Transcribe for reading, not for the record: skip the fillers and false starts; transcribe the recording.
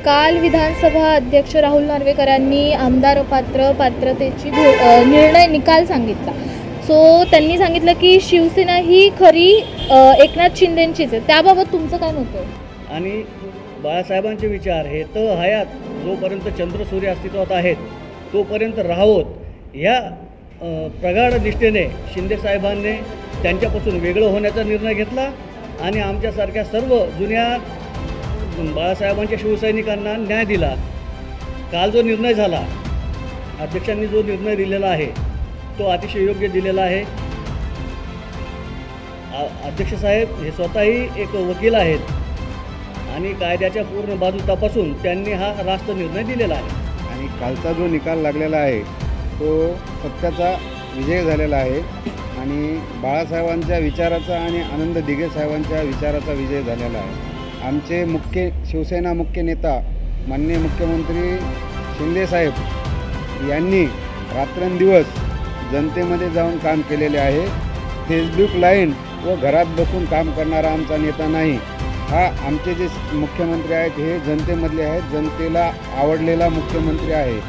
काल विधानसभा अध्यक्ष राहुल नार्वेकरांनी आमदार पात्रतेची निकाल सांगितला। सो त्यांनी सांगितलं की शिवसेना ही खरी एकनाथ शिंदेंचीच आहे, त्याबाबत तुमचं काय मत आहे? आणि बाळासाहेबांचे विचार हे तर हयात जोपर्यंत चंद्र सूर्य अस्तित्वात आहेत तोपर्यंत राहावत ह्या प्रगाढ निष्ठेने शिंदेसाहेबांनी त्यांच्यापासून वेगळं होण्याचा निर्णय घेतला आणि आमच्यासारख्या सर्व जुन्या बाळासाहेबांच्या शिवसैनिकांना न्याय दिला। काल जो निर्णय झाला, अध्यक्षांनी जो निर्णय दिलेला आहे तो अतिशय योग्य दिलेला आहे। अध्यक्ष साहेब हे स्वतःही एक वकील आहेत आणि कायद्याच्या पूर्ण बाजू तपासून त्यांनी हा रास्त निर्णय दिलेला आहे। आणि कालचा जो निकाल लागलेला आहे तो सत्याचा विजय झालेला आहे आणि बाळासाहेबांच्या विचाराचा आणि आनंद दिघे साहेबांच्या विचाराचा विजय झालेला आहे। आमचे शिवसेना मुख्य नेता माननीय मुख्यमंत्री शिंदेसाहेब यांनी रात्रंदिवस जनतेमध्ये जाऊन काम केलेले आहे। फेसबुक लाईन व घरात बसून काम करणारा आमचा नेता नाही। हा आमचे जे मुख्यमंत्री आहेत हे जनतेमधले आहेत, जनतेला आवडलेला मुख्यमंत्री आहे।